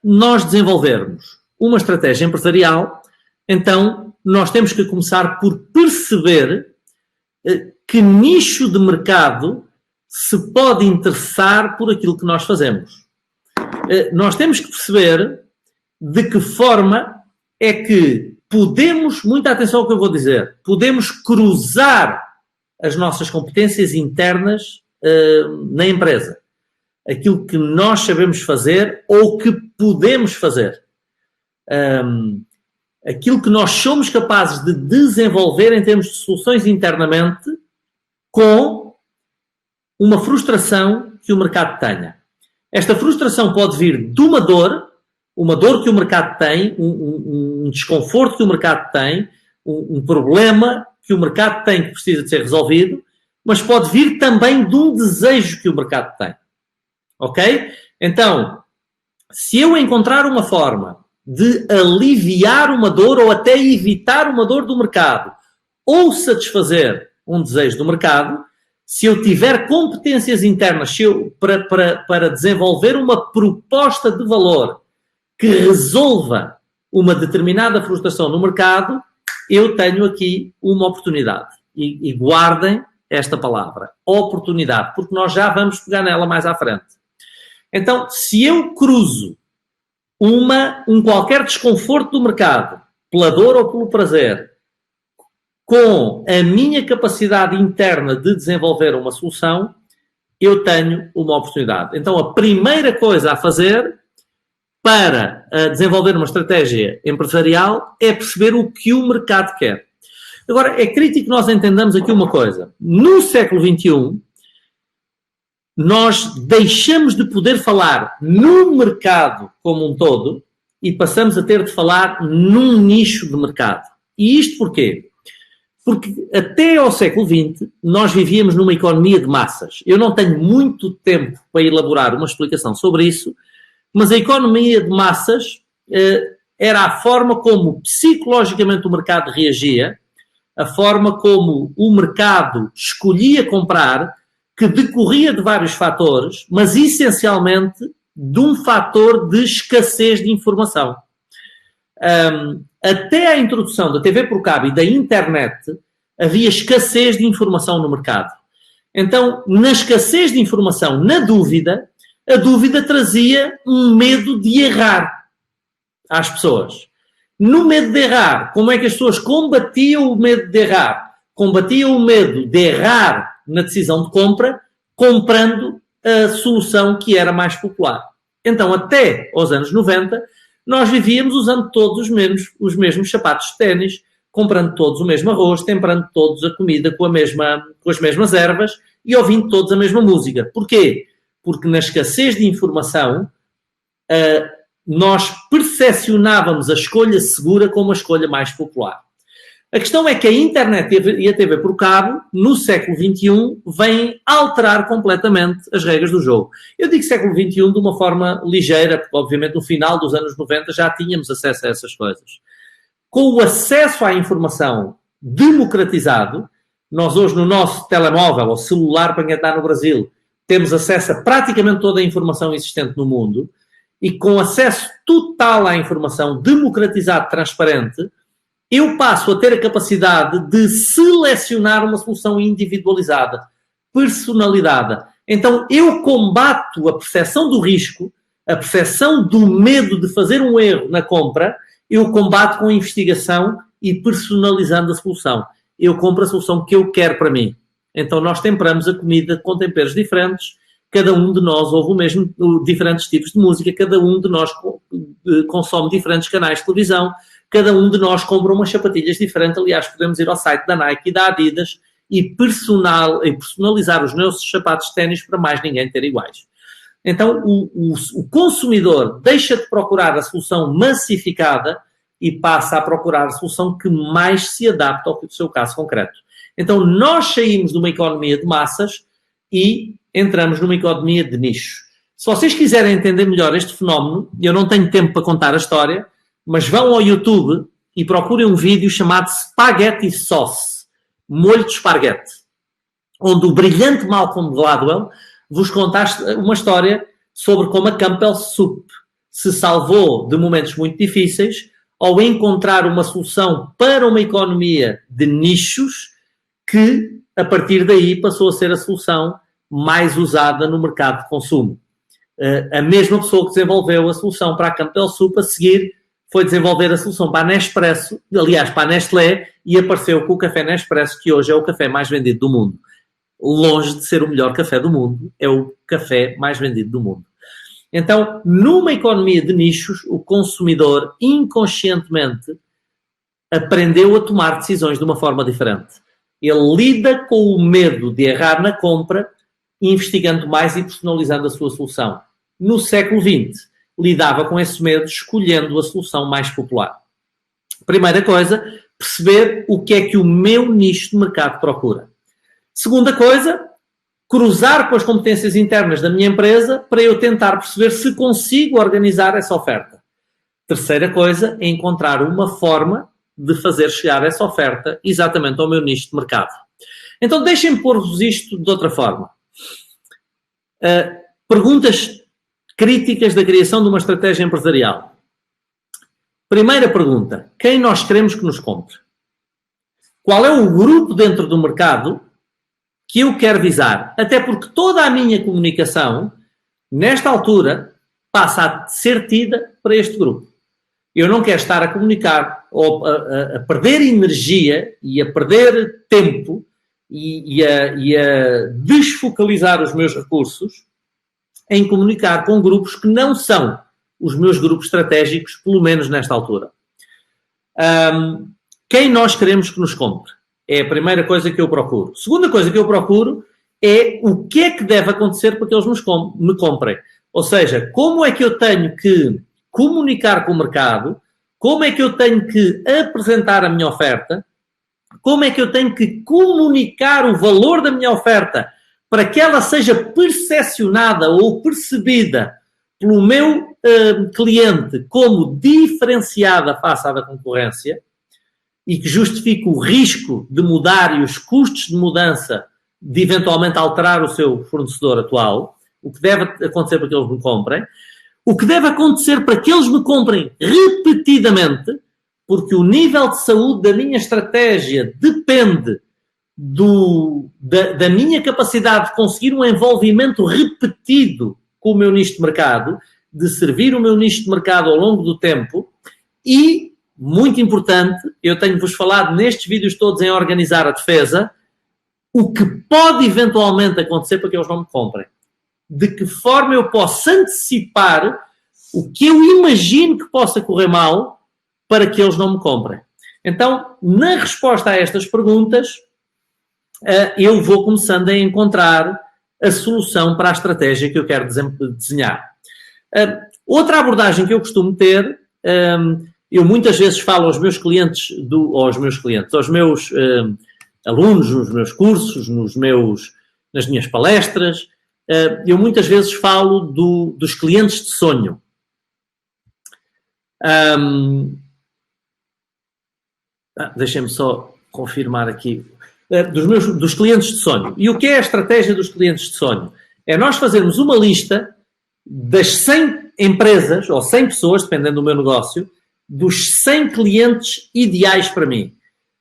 nós desenvolvermos uma estratégia empresarial, então nós temos que começar por perceber que nicho de mercado se pode interessar por aquilo que nós fazemos. Nós temos que perceber de que forma é que podemos, muita atenção ao que eu vou dizer, podemos cruzar as nossas competências internas na empresa. Aquilo que nós sabemos fazer ou que podemos fazer. Aquilo que nós somos capazes de desenvolver em termos de soluções internamente com uma frustração que o mercado tenha. Esta frustração pode vir de uma dor que o mercado tem, um desconforto que o mercado tem, um problema que o mercado tem que precisa de ser resolvido, mas pode vir também de um desejo que o mercado tem. Ok? Então, se eu encontrar uma forma de aliviar uma dor ou até evitar uma dor do mercado ou satisfazer um desejo do mercado, se eu tiver competências internas para desenvolver uma proposta de valor que resolva uma determinada frustração no mercado, eu tenho aqui uma oportunidade. E guardem esta palavra, oportunidade, porque nós já vamos pegar nela mais à frente. Então, se eu cruzo um qualquer desconforto do mercado, pela dor ou pelo prazer, com a minha capacidade interna de desenvolver uma solução, eu tenho uma oportunidade. Então, a primeira coisa a fazer para desenvolver uma estratégia empresarial é perceber o que o mercado quer. Agora, é crítico que nós entendamos aqui uma coisa. No século XXI, nós deixamos de poder falar no mercado como um todo e passamos a ter de falar num nicho de mercado. E isto porquê? Porque até ao século XX nós vivíamos numa economia de massas. Eu não tenho muito tempo para elaborar uma explicação sobre isso, mas a economia de massas era a forma como psicologicamente o mercado reagia, a forma como o mercado escolhia comprar, que decorria de vários fatores, mas essencialmente de um fator de escassez de informação. Até a introdução da TV por cabo e da internet, havia escassez de informação no mercado. Então, na escassez de informação, na dúvida, a dúvida trazia um medo de errar às pessoas. No medo de errar, como é que as pessoas combatiam o medo de errar? Combatiam o medo de errar na decisão de compra, comprando a solução que era mais popular. Então, até aos anos 90, nós vivíamos usando todos os mesmos sapatos de ténis, comprando todos o mesmo arroz, temperando todos a comida com as mesmas ervas e ouvindo todos a mesma música. Porquê? Porque na escassez de informação, nós percepcionávamos a escolha segura como a escolha mais popular. A questão é que a internet e a TV por cabo, no século XXI, vêm alterar completamente as regras do jogo. Eu digo século XXI de uma forma ligeira, porque obviamente no final dos anos 90 já tínhamos acesso a essas coisas. Com o acesso à informação democratizado, nós hoje no nosso telemóvel ou celular para quem está no Brasil, temos acesso a praticamente toda a informação existente no mundo, e com acesso total à informação democratizado, transparente, eu passo a ter a capacidade de selecionar uma solução individualizada, personalizada. Então, eu combato a percepção do risco, a percepção do medo de fazer um erro na compra, eu combato com a investigação e personalizando a solução. Eu compro a solução que eu quero para mim. Então, nós temperamos a comida com temperos diferentes, cada um de nós ouve diferentes tipos de música, cada um de nós consome diferentes canais de televisão, cada um de nós compra umas sapatilhas diferentes. Aliás, podemos ir ao site da Nike e da Adidas e personalizar os nossos sapatos de ténis para mais ninguém ter iguais. Então, o consumidor deixa de procurar a solução massificada e passa a procurar a solução que mais se adapta ao seu caso concreto. Então, nós saímos de uma economia de massas e entramos numa economia de nicho. Se vocês quiserem entender melhor este fenómeno, eu não tenho tempo para contar a história, mas vão ao YouTube e procurem um vídeo chamado Spaghetti Sauce, molho de esparguete, onde o brilhante Malcolm Gladwell vos conta uma história sobre como a Campbell Soup se salvou de momentos muito difíceis ao encontrar uma solução para uma economia de nichos que, a partir daí, passou a ser a solução mais usada no mercado de consumo. A mesma pessoa que desenvolveu a solução para a Campo del Sul, a seguir, foi desenvolver a solução para a Nespresso, aliás, para a Nestlé, e apareceu com o café Nespresso, que hoje é o café mais vendido do mundo. Longe de ser o melhor café do mundo, é o café mais vendido do mundo. Então, numa economia de nichos, o consumidor, inconscientemente, aprendeu a tomar decisões de uma forma diferente. Ele lida com o medo de errar na compra, investigando mais e personalizando a sua solução. No século XX, lidava com esse medo escolhendo a solução mais popular. Primeira coisa, perceber o que é que o meu nicho de mercado procura. Segunda coisa, cruzar com as competências internas da minha empresa para eu tentar perceber se consigo organizar essa oferta. Terceira coisa é encontrar uma forma de fazer chegar essa oferta exatamente ao meu nicho de mercado. Então, deixem-me pôr-vos isto de outra forma. Perguntas críticas da criação de uma estratégia empresarial. Primeira pergunta. Quem nós queremos que nos compre? Qual é o grupo dentro do mercado que eu quero visar? Até porque toda a minha comunicação, nesta altura, passa a ser tida para este grupo. Eu não quero estar a comunicar ou a perder energia e a perder tempo e a desfocalizar os meus recursos em comunicar com grupos que não são os meus grupos estratégicos, pelo menos nesta altura. Quem nós queremos que nos compre? É a primeira coisa que eu procuro. Segunda coisa que eu procuro é o que é que deve acontecer para que eles me comprem. Ou seja, como é que eu tenho que comunicar com o mercado, como é que eu tenho que apresentar a minha oferta, como é que eu tenho que comunicar o valor da minha oferta para que ela seja percepcionada ou percebida pelo meu cliente como diferenciada face à da concorrência e que justifique o risco de mudar e os custos de mudança de eventualmente alterar o seu fornecedor atual, o que deve acontecer para que eles me comprem, o que deve acontecer para que eles me comprem repetidamente, porque o nível de saúde da minha estratégia depende da minha capacidade de conseguir um envolvimento repetido com o meu nicho de mercado, de servir o meu nicho de mercado ao longo do tempo e, muito importante, eu tenho-vos falado nestes vídeos todos em organizar a defesa, o que pode eventualmente acontecer para que eles não me comprem. De que forma eu posso antecipar o que eu imagino que possa correr mal para que eles não me comprem. Então, na resposta a estas perguntas, eu vou começando a encontrar a solução para a estratégia que eu quero desenhar. Outra abordagem que eu costumo ter, eu muitas vezes falo aos meus clientes, aos meus alunos, nos meus cursos, nas minhas palestras, eu muitas vezes falo dos clientes de sonho. Deixem-me só confirmar aqui. Dos clientes de sonho. E o que é a estratégia dos clientes de sonho? É nós fazermos uma lista das 100 empresas, ou 100 pessoas, dependendo do meu negócio, dos 100 clientes ideais para mim.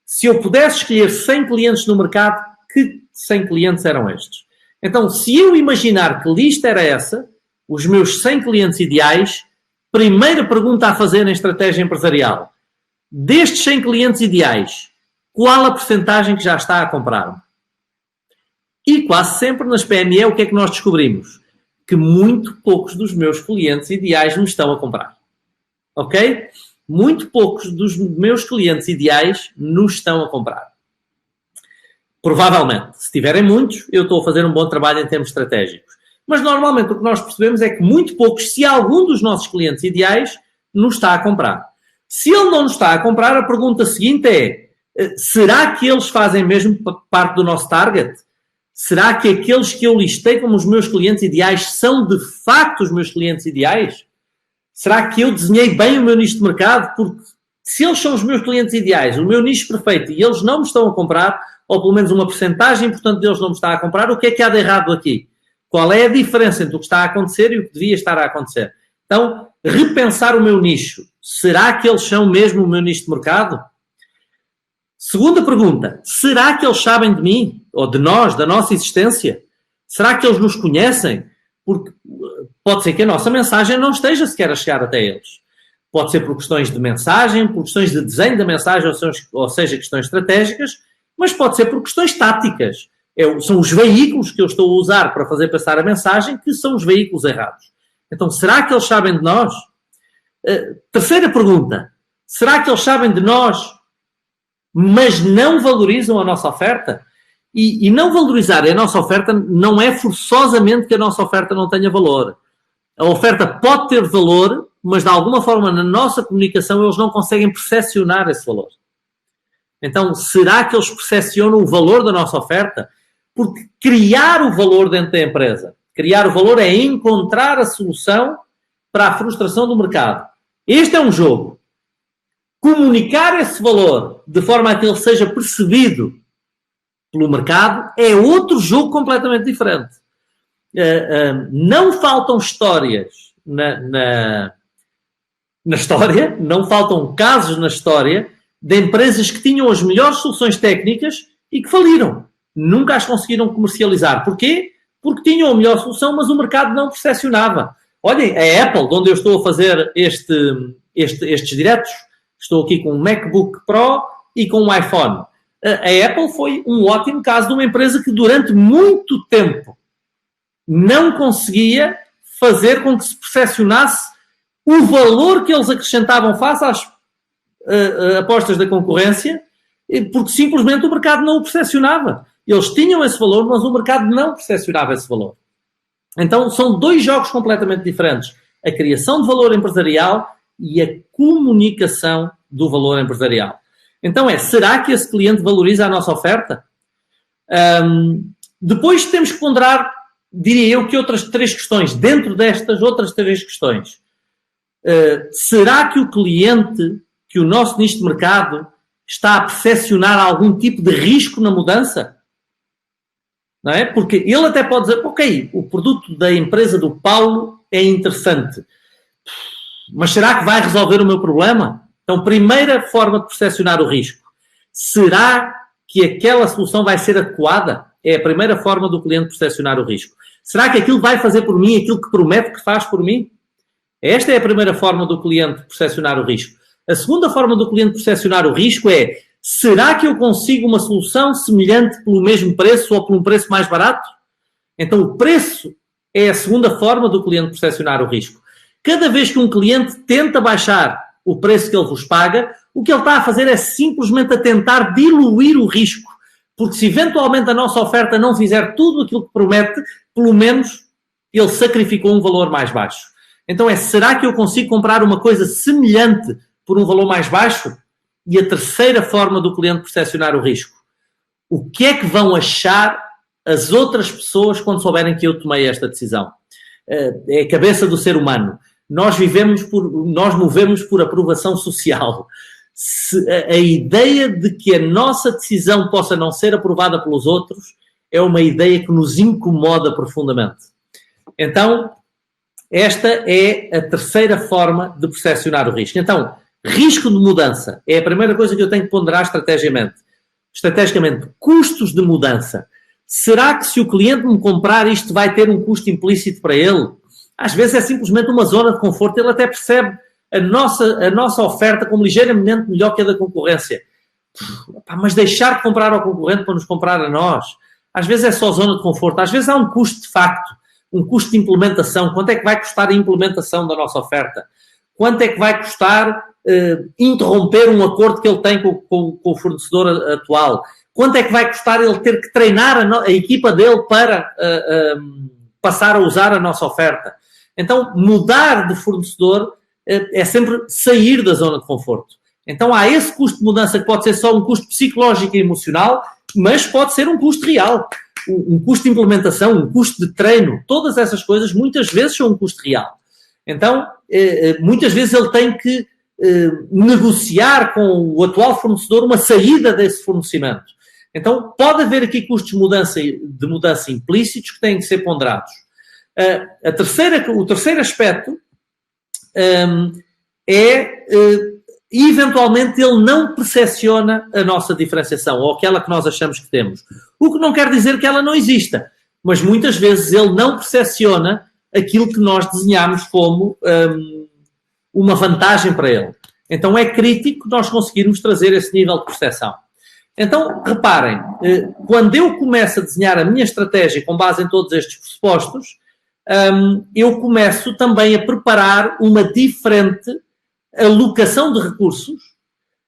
Se eu pudesse escolher 100 clientes no mercado, que 100 clientes eram estes? Então, se eu imaginar que lista era essa, os meus 100 clientes ideais, primeira pergunta a fazer em estratégia empresarial. Destes 100 clientes ideais, qual a percentagem que já está a comprar? E quase sempre nas PME o que é que nós descobrimos? Que muito poucos dos meus clientes ideais me estão a comprar. Ok? Muito poucos dos meus clientes ideais nos estão a comprar. Provavelmente, se tiverem muitos, eu estou a fazer um bom trabalho em termos estratégicos. Mas normalmente o que nós percebemos é que muito poucos, se algum dos nossos clientes ideais, nos está a comprar. Se ele não nos está a comprar, a pergunta seguinte é: será que eles fazem mesmo parte do nosso target? Será que aqueles que eu listei como os meus clientes ideais são de facto os meus clientes ideais? Será que eu desenhei bem o meu nicho de mercado? Porque se eles são os meus clientes ideais, o meu nicho perfeito, e eles não me estão a comprar, ou pelo menos uma percentagem importante deles não me está a comprar, o que é que há de errado aqui? Qual é a diferença entre o que está a acontecer e o que devia estar a acontecer? Então, repensar o meu nicho. Será que eles são mesmo o meu nicho de mercado? Segunda pergunta, será que eles sabem de mim? Ou de nós, da nossa existência? Será que eles nos conhecem? Porque pode ser que a nossa mensagem não esteja sequer a chegar até eles. Pode ser por questões de mensagem, por questões de desenho da mensagem, ou seja, questões estratégicas, mas pode ser por questões táticas. São os veículos que eu estou a usar para fazer passar a mensagem que são os veículos errados. Então, será que eles sabem de nós? Terceira pergunta, será que eles sabem de nós, mas não valorizam a nossa oferta? E não valorizar a nossa oferta não é forçosamente que a nossa oferta não tenha valor. A oferta pode ter valor, mas de alguma forma na nossa comunicação eles não conseguem percepcionar esse valor. Então, será que eles percepcionam o valor da nossa oferta? Porque criar o valor dentro da empresa, criar o valor é encontrar a solução para a frustração do mercado. Este é um jogo. Comunicar esse valor de forma a que ele seja percebido pelo mercado é outro jogo completamente diferente. Não faltam histórias na história, não faltam casos na história de empresas que tinham as melhores soluções técnicas e que faliram. Nunca as conseguiram comercializar. Porquê? Porque tinham a melhor solução, mas o mercado não percepcionava. Olhem, a Apple, de onde eu estou a fazer estes diretos, estou aqui com um MacBook Pro e com um iPhone. A Apple foi um ótimo caso de uma empresa que durante muito tempo não conseguia fazer com que se percepcionasse o valor que eles acrescentavam face às apostas da concorrência, porque simplesmente o mercado não o percepcionava. Eles tinham esse valor, mas o mercado não percepcionava esse valor. Então, são dois jogos completamente diferentes. A criação de valor empresarial e a comunicação do valor empresarial. Então será que esse cliente valoriza a nossa oferta? Depois temos que ponderar, diria eu, que outras três questões, dentro destas outras três questões. Será que o cliente, que o nosso nicho de mercado, está a percepcionar algum tipo de risco na mudança? Não é? Porque ele até pode dizer, ok, o produto da empresa do Paulo é interessante, mas será que vai resolver o meu problema? Então, primeira forma de percepcionar o risco. Será que aquela solução vai ser adequada? É a primeira forma do cliente percepcionar o risco. Será que aquilo vai fazer por mim aquilo que promete que faz por mim? Esta é a primeira forma do cliente percepcionar o risco. A segunda forma do cliente percepcionar o risco é: será que eu consigo uma solução semelhante pelo mesmo preço ou por um preço mais barato? Então, o preço é a segunda forma do cliente percepcionar o risco. Cada vez que um cliente tenta baixar o preço que ele vos paga, o que ele está a fazer é simplesmente a tentar diluir o risco. Porque se eventualmente a nossa oferta não fizer tudo aquilo que promete, pelo menos ele sacrificou um valor mais baixo. Então será que eu consigo comprar uma coisa semelhante por um valor mais baixo? E a terceira forma do cliente percepcionar o risco. O que é que vão achar as outras pessoas quando souberem que eu tomei esta decisão? É a cabeça do ser humano. Nós movemos por aprovação social. A ideia de que a nossa decisão possa não ser aprovada pelos outros é uma ideia que nos incomoda profundamente. Então, esta é a terceira forma de percepcionar o risco. Então, risco de mudança é a primeira coisa que eu tenho que ponderar estrategicamente. Custos de mudança. Será que se o cliente me comprar isto vai ter um custo implícito para ele? Às vezes é simplesmente uma zona de conforto. Ele até percebe a nossa oferta como ligeiramente melhor que a da concorrência. Mas deixar de comprar ao concorrente para nos comprar a nós, às vezes é só zona de conforto. Às vezes há um custo de facto, um custo de implementação. Quanto é que vai custar a implementação da nossa oferta? Quanto é que vai custar interromper um acordo que ele tem com o fornecedor atual? Quanto é que vai custar ele ter que treinar a equipa dele para passar a usar a nossa oferta? Então, mudar de fornecedor é sempre sair da zona de conforto. Então, há esse custo de mudança que pode ser só um custo psicológico e emocional, mas pode ser um custo real. Um custo de implementação, um custo de treino. Todas essas coisas, muitas vezes, são um custo real. Então, muitas vezes ele tem que negociar com o atual fornecedor uma saída desse fornecimento. Então, pode haver aqui custos de mudança implícitos que têm que ser ponderados. O terceiro aspecto eventualmente ele não percepciona a nossa diferenciação ou aquela que nós achamos que temos. O que não quer dizer que ela não exista, mas muitas vezes ele não percepciona aquilo que nós desenhamos como uma vantagem para ele. Então é crítico nós conseguirmos trazer esse nível de percepção. Então, reparem, quando eu começo a desenhar a minha estratégia com base em todos estes pressupostos, eu começo também a preparar uma diferente alocação de recursos,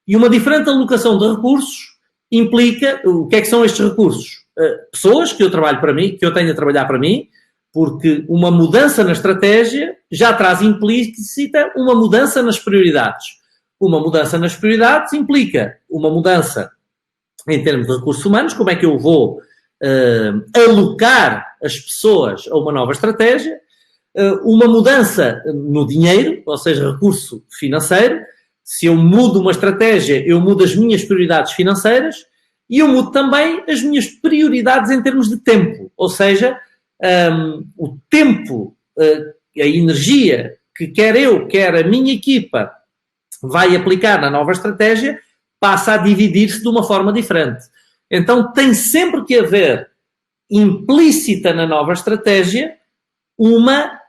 e uma diferente alocação de recursos implica, o que é que são estes recursos? Pessoas que eu trabalho para mim, que eu tenho a trabalhar para mim, porque uma mudança na estratégia já traz implícita uma mudança nas prioridades. Uma mudança nas prioridades implica uma mudança em termos de recursos humanos, como é que eu vou alocar as pessoas a uma nova estratégia, uma mudança no dinheiro, ou seja, recurso financeiro. Se eu mudo uma estratégia, eu mudo as minhas prioridades financeiras e eu mudo também as minhas prioridades em termos de tempo, ou seja, o tempo, a energia que quer eu, quer a minha equipa vai aplicar na nova estratégia, passa a dividir-se de uma forma diferente. Então tem sempre que haver implícita na nova estratégia uma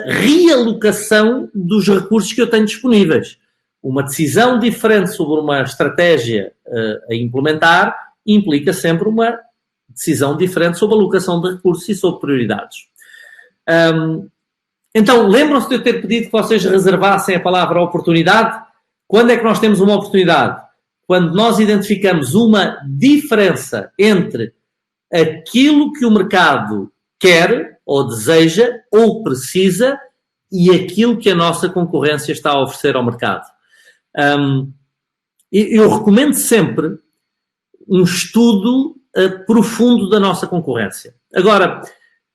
realocação dos recursos que eu tenho disponíveis. Uma decisão diferente sobre uma estratégia a implementar implica sempre uma decisão diferente sobre a alocação de recursos e sobre prioridades. Então, lembram-se de eu ter pedido que vocês reservassem a palavra oportunidade? Quando é que nós temos uma oportunidade? Quando nós identificamos uma diferença entre aquilo que o mercado quer, ou deseja, ou precisa, e aquilo que a nossa concorrência está a oferecer ao mercado. Eu recomendo sempre um estudo profundo da nossa concorrência. Agora,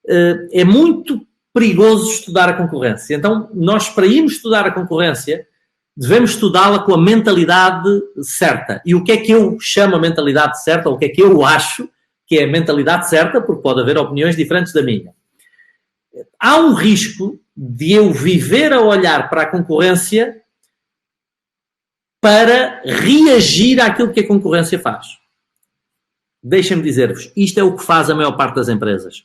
é muito perigoso estudar a concorrência. Então, nós, para irmos estudar a concorrência, devemos estudá-la com a mentalidade certa. E o que é que eu chamo a mentalidade certa, ou o que é que eu acho que é a mentalidade certa, porque pode haver opiniões diferentes da minha. Há um risco de eu viver a olhar para a concorrência para reagir àquilo que a concorrência faz. Deixem-me dizer-vos, isto é o que faz a maior parte das empresas.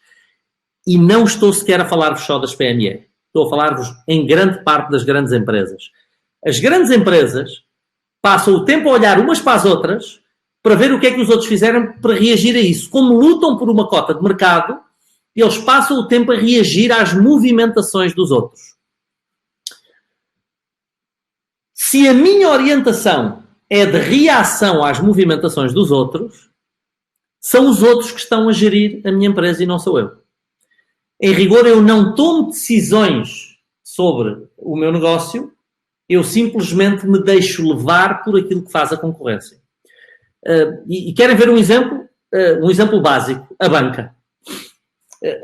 E não estou sequer a falar-vos só das PME. Estou a falar-vos em grande parte das grandes empresas. As grandes empresas passam o tempo a olhar umas para as outras para ver o que é que os outros fizeram para reagir a isso. Como lutam por uma cota de mercado, eles passam o tempo a reagir às movimentações dos outros. Se a minha orientação é de reação às movimentações dos outros, são os outros que estão a gerir a minha empresa e não sou eu. Em rigor, eu não tomo decisões sobre o meu negócio, eu simplesmente me deixo levar por aquilo que faz a concorrência. E querem ver um exemplo básico? A banca.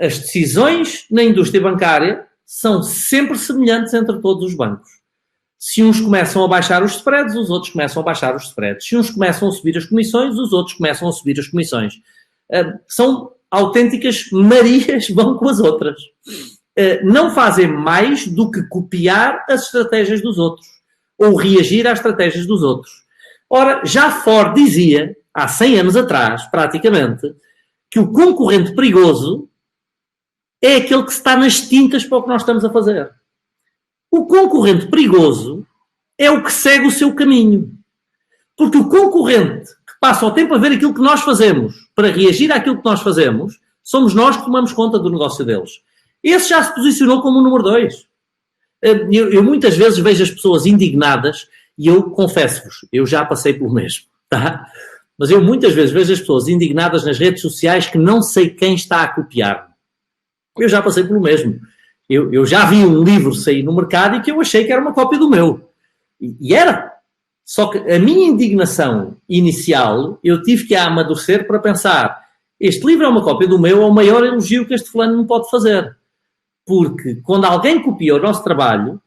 As decisões na indústria bancária são sempre semelhantes entre todos os bancos. Se uns começam a baixar os spreads, os outros começam a baixar os spreads. Se uns começam a subir as comissões, os outros começam a subir as comissões. São autênticas Marias, vão com as outras. Não fazem mais do que copiar as estratégias dos outros ou reagir às estratégias dos outros. Ora, já Ford dizia, há 100 anos atrás, praticamente, que o concorrente perigoso é aquele que está nas tintas para o que nós estamos a fazer. O concorrente perigoso é o que segue o seu caminho. Porque o concorrente que passa o tempo a ver aquilo que nós fazemos para reagir àquilo que nós fazemos, somos nós que tomamos conta do negócio deles. Esse já se posicionou como o número 2. Eu muitas vezes vejo as pessoas indignadas e eu confesso-vos, eu já passei pelo mesmo, tá? Mas eu muitas vezes vejo as pessoas indignadas nas redes sociais que não sei quem está a copiar. Eu já passei pelo mesmo. Eu já vi um livro sair no mercado e que eu achei que era uma cópia do meu. E era. Só que a minha indignação inicial, eu tive que a amadurecer para pensar, este livro é uma cópia do meu, é o maior elogio que este fulano não pode fazer. Porque quando alguém copia o nosso trabalho,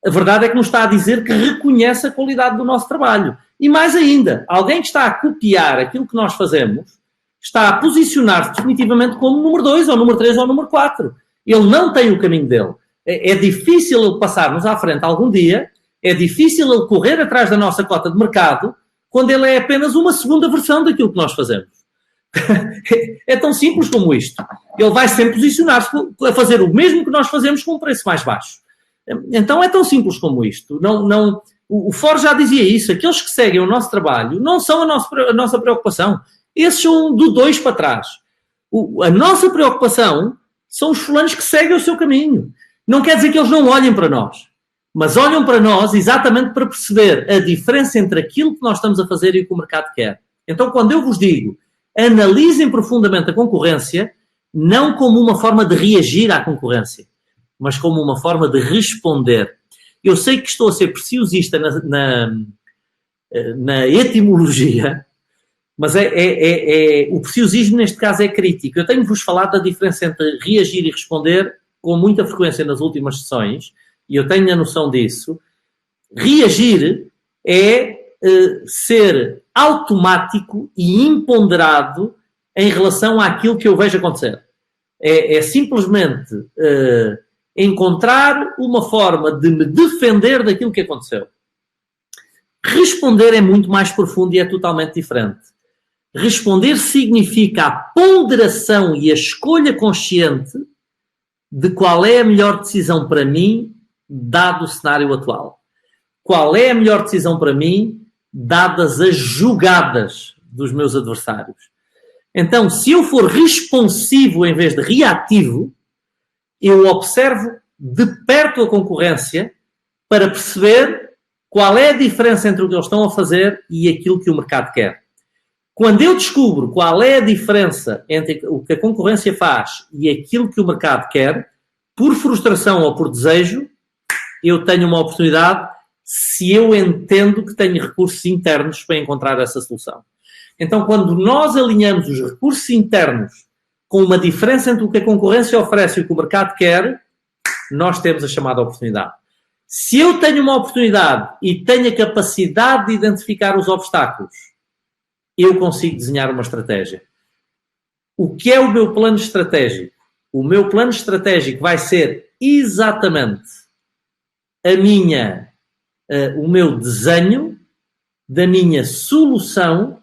a verdade é que nos está a dizer que reconhece a qualidade do nosso trabalho. E mais ainda, alguém que está a copiar aquilo que nós fazemos, está a posicionar-se definitivamente como número 2, ou número 3, ou número 4. Ele não tem o caminho dele. É difícil ele passar-nos à frente algum dia, é difícil ele correr atrás da nossa cota de mercado, quando ele é apenas uma segunda versão daquilo que nós fazemos. É tão simples como isto. Ele vai sempre posicionar-se a fazer o mesmo que nós fazemos com um preço mais baixo. Então é tão simples como isto. O Ford já dizia isso. Aqueles que seguem o nosso trabalho não são a nossa preocupação. Esses são do 2 para trás. A nossa preocupação são os fulanos que seguem o seu caminho. Não quer dizer que eles não olhem para nós, mas olham para nós exatamente para perceber a diferença entre aquilo que nós estamos a fazer e o que o mercado quer. Então, quando eu vos digo, analisem profundamente a concorrência, não como uma forma de reagir à concorrência, mas como uma forma de responder. Eu sei que estou a ser preciosista na etimologia, mas o preciosismo neste caso é crítico. Eu tenho-vos falado da diferença entre reagir e responder com muita frequência nas últimas sessões, e eu tenho a noção disso. Reagir é ser automático e imponderado em relação àquilo que eu vejo acontecer. É simplesmente encontrar uma forma de me defender daquilo que aconteceu. Responder é muito mais profundo e é totalmente diferente. Responder significa a ponderação e a escolha consciente de qual é a melhor decisão para mim, dado o cenário atual. Qual é a melhor decisão para mim, dadas as jogadas dos meus adversários. Então, se eu for responsivo em vez de reativo, eu observo de perto a concorrência para perceber qual é a diferença entre o que eles estão a fazer e aquilo que o mercado quer. Quando eu descubro qual é a diferença entre o que a concorrência faz e aquilo que o mercado quer, por frustração ou por desejo, eu tenho uma oportunidade se eu entendo que tenho recursos internos para encontrar essa solução. Então, quando nós alinhamos os recursos internos com uma diferença entre o que a concorrência oferece e o que o mercado quer, nós temos a chamada oportunidade. Se eu tenho uma oportunidade e tenho a capacidade de identificar os obstáculos, eu consigo desenhar uma estratégia. O que é o meu plano estratégico? O meu plano estratégico vai ser exatamente o meu desenho da minha solução,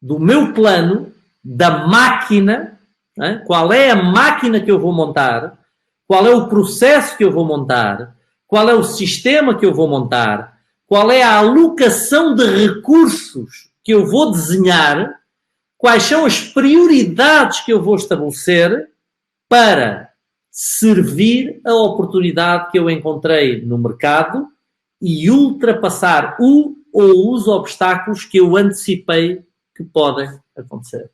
do meu plano, da máquina, né? Qual é a máquina que eu vou montar, qual é o processo que eu vou montar, qual é o sistema que eu vou montar, qual é a alocação de recursos que eu vou desenhar, quais são as prioridades que eu vou estabelecer para servir a oportunidade que eu encontrei no mercado e ultrapassar o ou os obstáculos que eu antecipei que podem acontecer.